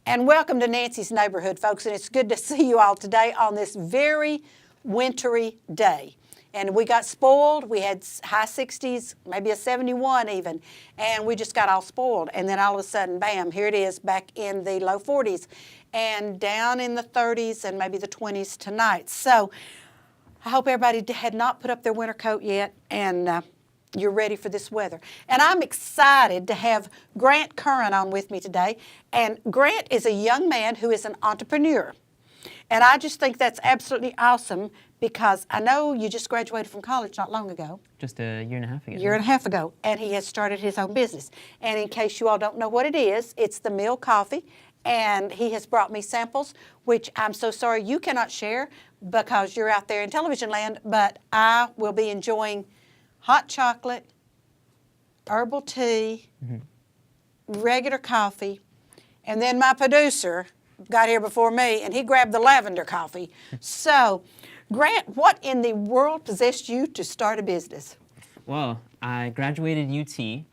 And welcome to Nancy's Neighborhood, folks. And it's good to see you all today on this very wintry day. And we got spoiled. We had high 60s, maybe a 71 even. And we just got all spoiled. And then all of a sudden, bam, here it is back in the low 40s and down in the 30s and maybe the 20s tonight. So I hope everybody had not put up their winter coat yet and you're ready for this weather. And I'm excited to have Grant Curran on with me today. And Grant is a young man who is an entrepreneur. And I just think that's absolutely awesome because I know you just graduated from college not long ago. Just a year and a half ago. Year and a half ago. And he has started his own business. And in case you all don't know what it is, it's the Mill Coffee. And he has brought me samples, which I'm so sorry you cannot share because you're out there in television land, but I will be enjoying hot chocolate, herbal tea, regular coffee, and then my producer got here before me, and he grabbed the lavender coffee. So, Grant, what in the world possessed you to start a business? Well, I graduated UT in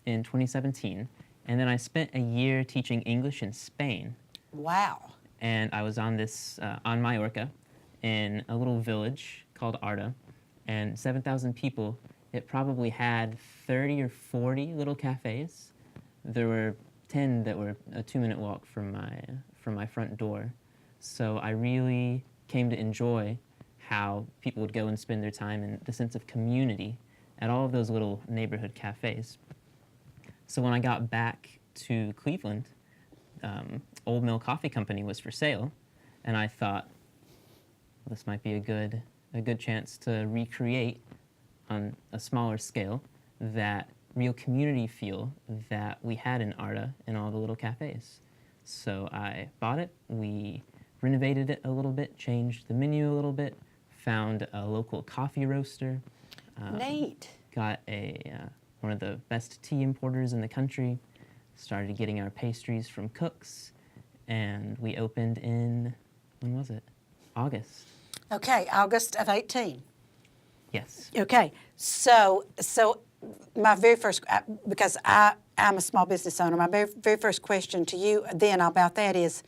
2017, and then I spent a year teaching English in Spain. Wow. And I was on Mallorca in a little village called Arta. And 7,000 people. It probably had 30 or 40 little cafes. There were 10 that were a 2-minute walk from my front door. So I really came to enjoy how people would go and spend their time and the sense of community at all of those little neighborhood cafes. So when I got back to Cleveland, Old Mill Coffee Company was for sale, and I thought this might be a good chance to recreate on a smaller scale that real community feel that we had in Arta in all the little cafes. So I bought it, we renovated it a little bit, changed the menu a little bit, found a local coffee roaster. Neat. Got one of the best tea importers in the country, started getting our pastries from Cooks, and we opened in, when was it? August. Okay, August of 18. Yes. Okay, so my very first, because I'm a small business owner, my very first question to you then about that is,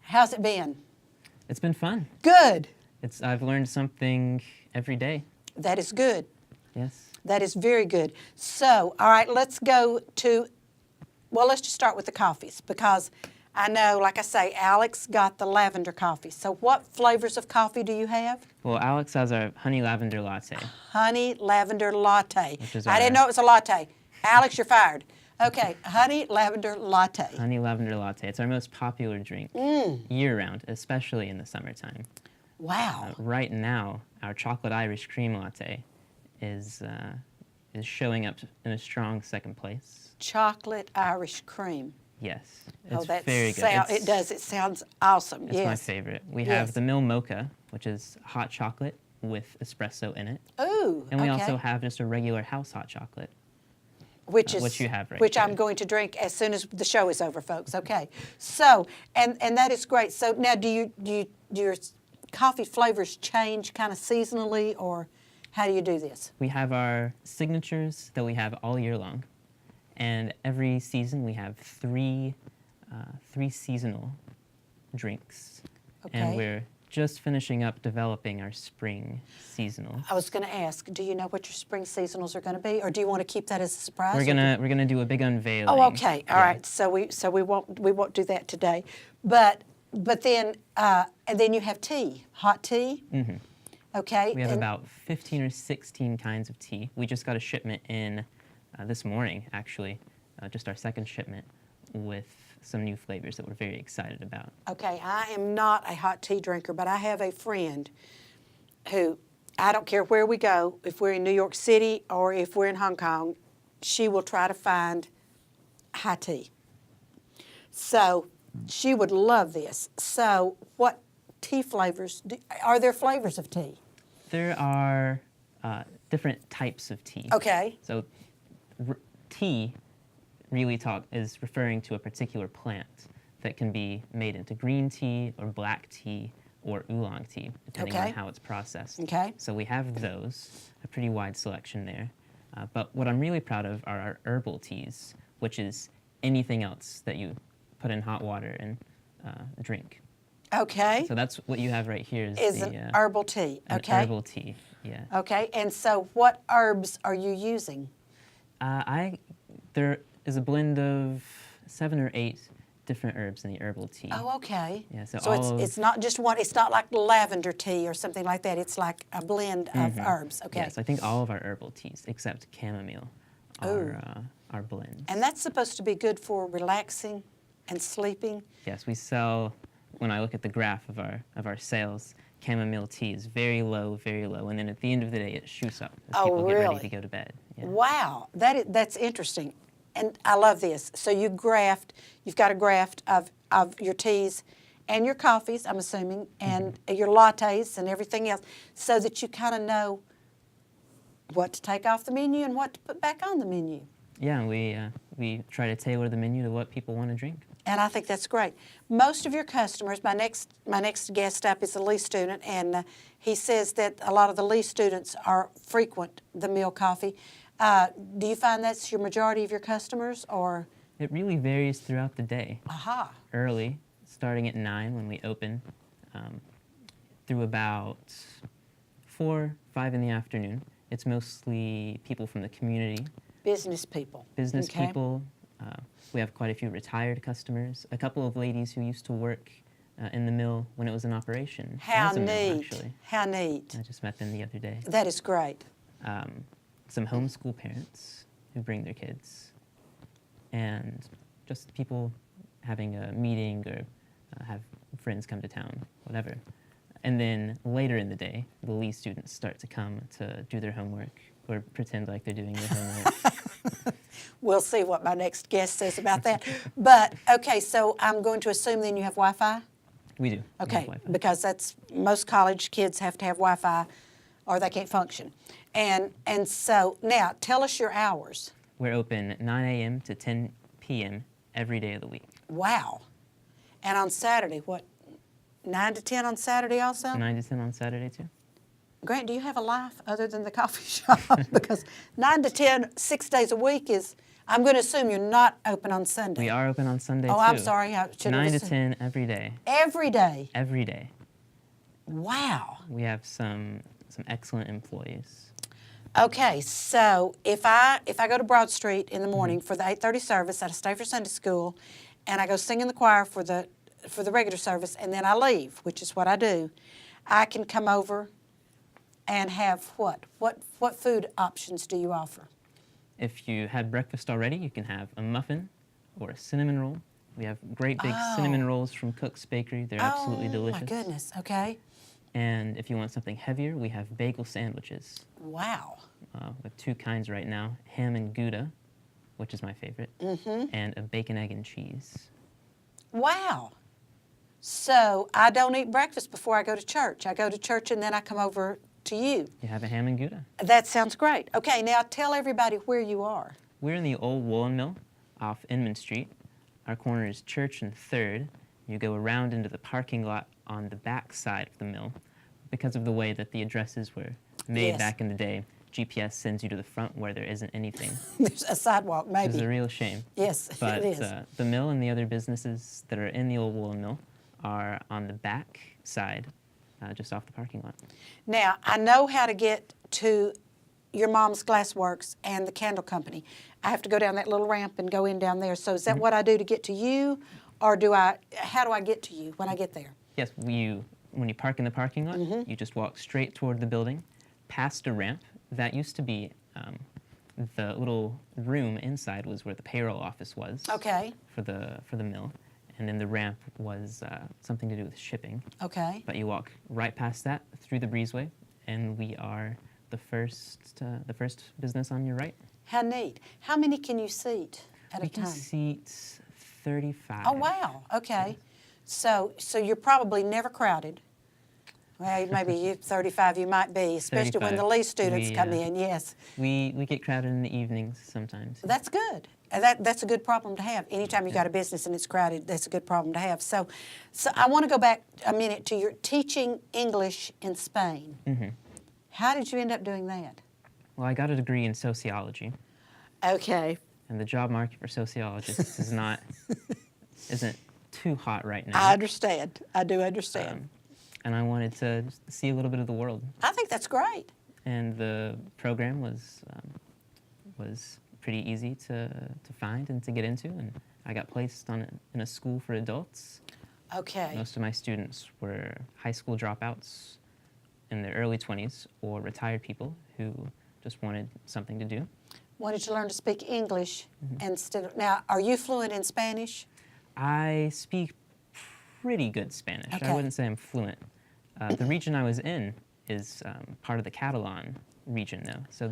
how's it been? It's been fun. Good. I've learned something every day. That is good. Yes. That is very good. So, all right, let's just start with the coffees because I know, like I say, Alex got the lavender coffee. So what flavors of coffee do you have? Well, Alex has our honey lavender latte. Honey lavender latte. I didn't know it was a latte. Alex, you're fired. Okay, honey lavender latte. Honey lavender latte. It's our most popular drink year-round, especially in the summertime. Wow. Right now, our chocolate Irish cream latte is showing up in a strong second place. Chocolate Irish cream. Yes, it's that's very good. It does. It sounds awesome. It's my favorite. We have the Mill Mocha, which is hot chocolate with espresso in it. Ooh, and we also have just a regular house hot chocolate. Which you have right Which there. I'm going to drink as soon as the show is over, folks. Okay. So, and that is great. So now, do your coffee flavors change kind of seasonally, or how do you do this? We have our signatures that we have all year long. And every season we have three seasonal drinks. Okay. And we're just finishing up developing our spring seasonal. I was going to ask, do you know what your spring seasonals are going to be, or do you want to keep that as a surprise? We're gonna do a big unveiling. Oh, okay. All right. So we won't do that today, but then and then you have tea, hot tea. Mm-hmm. Okay. We have about 15 or 16 kinds of tea. We just got a shipment in this morning, actually, just our second shipment with some new flavors that we're very excited about. Okay, I am not a hot tea drinker, but I have a friend who, I don't care where we go, if we're in New York City or if we're in Hong Kong, she will try to find hot tea. So she would love this. So what tea flavors, are there flavors of tea? There are different types of tea. Okay. So tea really is referring to a particular plant that can be made into green tea or black tea or oolong tea, depending on how it's processed. Okay. So we have those, a pretty wide selection there. But what I'm really proud of are our herbal teas, which is anything else that you put in hot water and drink. Okay. So that's what you have right here Is the an herbal tea. an Okay. herbal tea. Yeah. Okay. And so, what herbs are you using? There is a blend of 7 or 8 different herbs in the herbal tea. Oh, okay. Yeah, so it's all of- it's not just one. It's not like lavender tea or something like that. It's like a blend of herbs. Okay. Yes, I think all of our herbal teas, except chamomile, are blends. And that's supposed to be good for relaxing and sleeping. Yes, we sell. When I look at the graph of our sales, chamomile tea is very low, and then at the end of the day, it shoots up as Oh, people get ready really? to go to bed. Yeah. Wow, that's interesting, and I love this. So you've got a graft of your teas and your coffees, I'm assuming, and your lattes and everything else, so that you kind of know what to take off the menu and what to put back on the menu. Yeah, and we try to tailor the menu to what people want to drink. And I think that's great. Most of your customers, my next guest up is a Lee student, and he says that a lot of the Lee students are frequent the Mill Coffee. Do you find that's your majority of your customers, or? It really varies throughout the day. Aha. Early, starting at 9 when we open, through about 4, 5 in the afternoon. It's mostly people from the community, Business people. business Okay. people. We have quite a few retired customers, a couple of ladies who used to work in the mill when it was in operation. How As a mill, neat. actually. How neat. I just met them the other day. That is great. Some homeschool parents who bring their kids, and just people having a meeting or have friends come to town, whatever. And then later in the day, the Lee students start to come to do their homework or pretend like they're doing their homework. We'll see what my next guest says about that. But, okay, so I'm going to assume then you have Wi-Fi? We do. We have Okay, Wi-Fi. because that's most college kids have to have Wi-Fi or they can't function. And so now tell us your hours. We're open 9 a.m. to 10 p.m. every day of the week. Wow. And on Saturday, what, 9 to 10 on Saturday also? 9 to 10 on Saturday too. Grant, do you have a life other than the coffee shop? Because 9 to 10, 6 days a week is, I'm going to assume you're not open on Sunday. We are open on Sunday too. Oh, I'm sorry. I should have 9 to assumed. 10 every day. Every day. Every day. Wow. We have some excellent employees. Okay, so if I go to Broad Street in the morning for the 8:30 service, I stay for Sunday school, and I go sing in the choir for the regular service, and then I leave, which is what I do, I can come over and have what? What food options do you offer? If you had breakfast already, you can have a muffin or a cinnamon roll. We have great big cinnamon rolls from Cook's Bakery. They're absolutely delicious. Oh, my goodness, okay. And if you want something heavier, we have bagel sandwiches Wow. with 2 kinds right now, ham and Gouda, which is my favorite, and a bacon, egg, and cheese. Wow. So I don't eat breakfast before I go to church. I go to church and then I come over to you. You have a ham and Gouda. That sounds great. Okay, now tell everybody where you are. We're in the old woolen mill off Inman Street. Our corner is Church and 3rd. You go around into the parking lot on the back side of the mill. Because of the way that the addresses were made Yes. back in the day, GPS sends you to the front where there isn't anything. There's a sidewalk, Which is maybe. a real shame. Yes, But it is. the mill and the other businesses that are in the old woolen mill are on the back side, just off the parking lot. Now, I know how to get to your mom's Glassworks and the candle company. I have to go down that little ramp and go in down there. So is that what I do to get to you, or how do I get to you when I get there? Yes, when you park in the parking lot, you just walk straight toward the building, past a ramp. That used to be the little room inside was where the payroll office was. Okay, For the mill, and then the ramp was something to do with shipping. okay. But you walk right past that through the breezeway, and we are the first business on your right. How neat. How many can you seat at We a can time? seat 35. Oh, wow, okay. So you're probably never crowded. Well, maybe you 35 you might be, especially when the 35. Lee students We, come in, yes. We get crowded in the evenings sometimes. That's good. That's a good problem to have. Anytime you got a business and it's crowded, that's a good problem to have. So I want to go back a minute to your teaching English in Spain. Mm-hmm. How did you end up doing that? Well, I got a degree in sociology, Okay. and the job market for sociologists is not isn't too hot right now. I understand. I do understand. And I wanted to just see a little bit of the world. I think that's great. And the program was pretty easy to find and to get into, and I got placed in a school for adults. Okay. Most of my students were high school dropouts in their early 20s or retired people who just wanted something to do. Wanted to learn to speak English instead of, now, are you fluent in Spanish? I speak pretty good Spanish. Okay. I wouldn't say I'm fluent. The region I was in is part of the Catalan region, though. So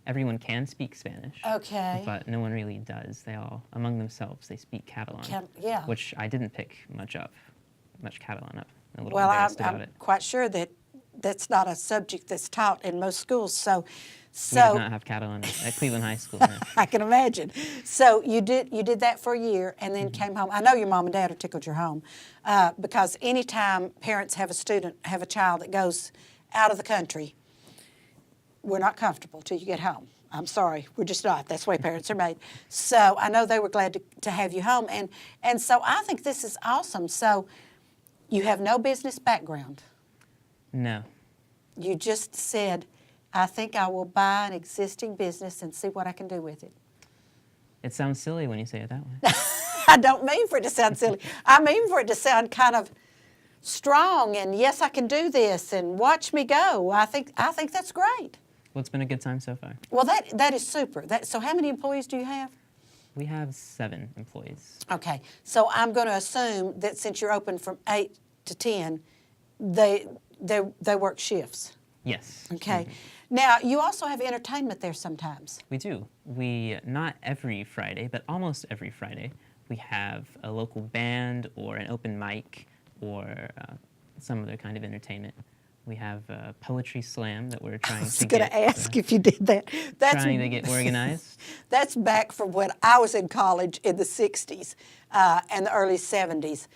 everyone can speak Spanish. Okay. But no one really does. They all, among themselves, they speak Catalan. Yeah. Which I didn't pick much Catalan up. I'm a little Well, embarrassed about I'm it. quite sure that that's not a subject that's taught in most schools. So, We did so not have Catalan at Cleveland High School. No. I can imagine. So you did that for a year and then came home. I know your mom and dad are tickled you're home because anytime parents have a child that goes out of the country, we're not comfortable till you get home. I'm sorry, we're just not. That's the way parents are made. So I know they were glad to have you home. And so I think this is awesome. So you have no business background. No. You just said, I think I will buy an existing business and see what I can do with it. It sounds silly when you say it that way. I don't mean for it to sound silly. I mean for it to sound kind of strong and yes, I can do this and watch me go. I think that's great. Well, it's been a good time so far. Well, that is super. So how many employees do you have? We have 7 employees. Okay, so I'm going to assume that since you're open from 8 to 10, they work shifts. Yes. Okay. Now, you also have entertainment there sometimes. We do. Not every Friday, but almost every Friday, we have a local band or an open mic or some other kind of entertainment. We have a poetry slam that we're trying to get. I was going to ask if you did that. Trying to get organized. That's back from when I was in college in the 60s and the early 70s,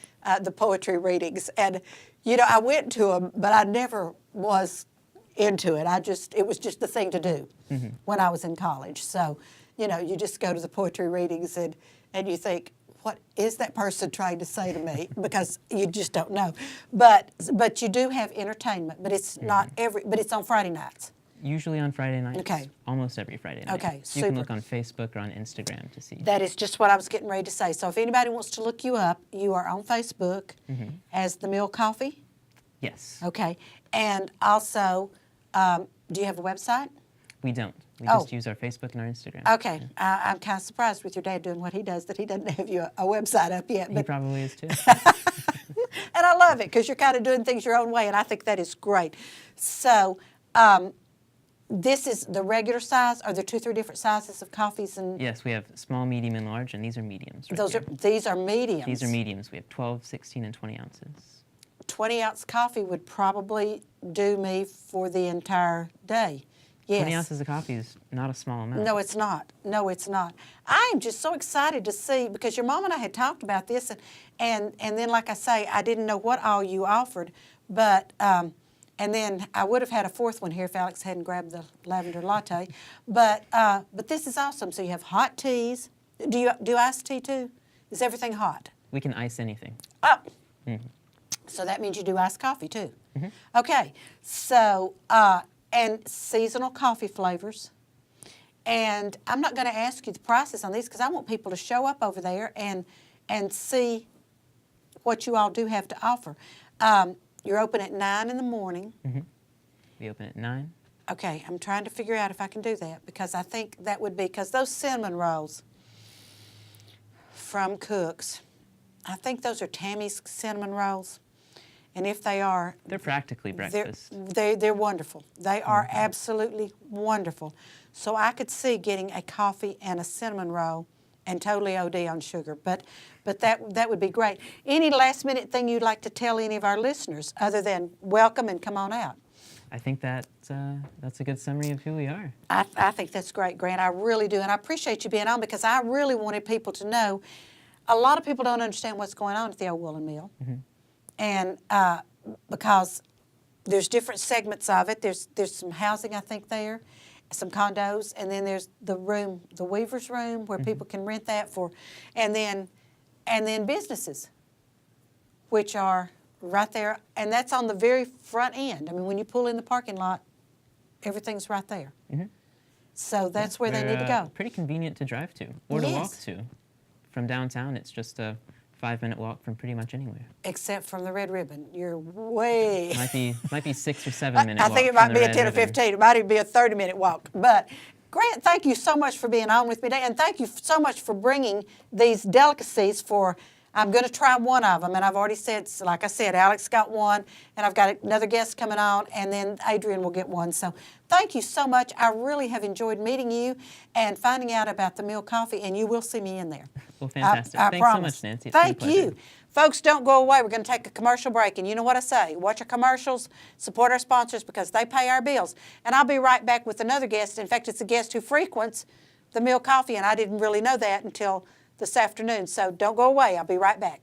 the poetry readings. And, I went to them, but I never was into it. It was just the thing to do when I was in college. So, you just go to the poetry readings and you think, what is that person trying to say to me? Because you just don't know. But you do have entertainment, but it's not but it's on Friday nights. Usually on Friday nights. Okay. Almost every Friday night. Okay, You super. can look on Facebook or on Instagram to see. That is just what I was getting ready to say. So if anybody wants to look you up, you are on Facebook as The Mill Coffee. Yes. Okay. And also, do you have a website? We don't. We Oh. just use our Facebook and our Instagram. Okay. I'm kind of surprised with your dad doing what he does that he doesn't have you a website up yet. He But probably is too. and I love it because you're kind of doing things your own way, and I think that is great. So this is the regular size. Are there 2, 3 different sizes of coffees? And Yes, we have small, medium, and large, and these are mediums. Right here. these are mediums. These are mediums. We have 12, 16, and 20 ounces. 20-ounce coffee would probably do me for the entire day. Yes. 20 ounces of coffee is not a small amount. No, it's not. No, it's not. I am just so excited to see, because your mom and I had talked about this, and then, like I say, I didn't know what all you offered, but, and then I would have had a fourth one here if Alex hadn't grabbed the lavender latte, but this is awesome. So you have hot teas. Do you do iced tea too? Is everything hot? We can ice anything. Oh. So that means you do iced coffee too. Okay, so, and seasonal coffee flavors. And I'm not going to ask you the prices on these because I want people to show up over there and see what you all do have to offer. You're open at 9 in the morning. We open at 9. Okay, I'm trying to figure out if I can do that because I think that would be, because those cinnamon rolls from Cook's, I think those are Tammy's cinnamon rolls. And if they are, They're practically breakfast. they're wonderful. They are absolutely wonderful. So I could see getting a coffee and a cinnamon roll and totally OD on sugar. But that would be great. Any last minute thing you'd like to tell any of our listeners other than welcome and come on out? I think that's a good summary of who we are. I think that's great, Grant. I really do. And I appreciate you being on because I really wanted people to know. A lot of people don't understand what's going on at the old woolen mill. And because there's different segments of it. There's some housing, I think, there, some condos, and then there's the room, the weaver's room, where people can rent that for, and then and then businesses, which are right there, and that's on the very front end. I mean, when you pull in the parking lot, everything's right there. So that's where they need to They're, go. Pretty convenient to drive to or to walk Yes. to. From downtown, it's just a 5-minute walk from pretty much anywhere. Except from the Red Ribbon. You're way... Might be 6 or 7 minute. I think it might be a 10 or 15. It might even be a 30-minute walk. But Grant, thank you so much for being on with me today, and thank you so much for bringing these delicacies for. I'm going to try one of them, and I've already said, like I said, Alex got one, and I've got another guest coming on, and then Adrian will get one. So thank you so much. I really have enjoyed meeting you and finding out about the Mill Coffee, and you will see me in there. Well, fantastic. I Thanks so promise. much, Nancy. It's been a Thank pleasure. you. Folks, don't go away. We're going to take a commercial break. And you know what I say? Watch our commercials, support our sponsors because they pay our bills. And I'll be right back with another guest. In fact, it's a guest who frequents the Mill Coffee, and I didn't really know that until this afternoon. So don't go away. I'll be right back.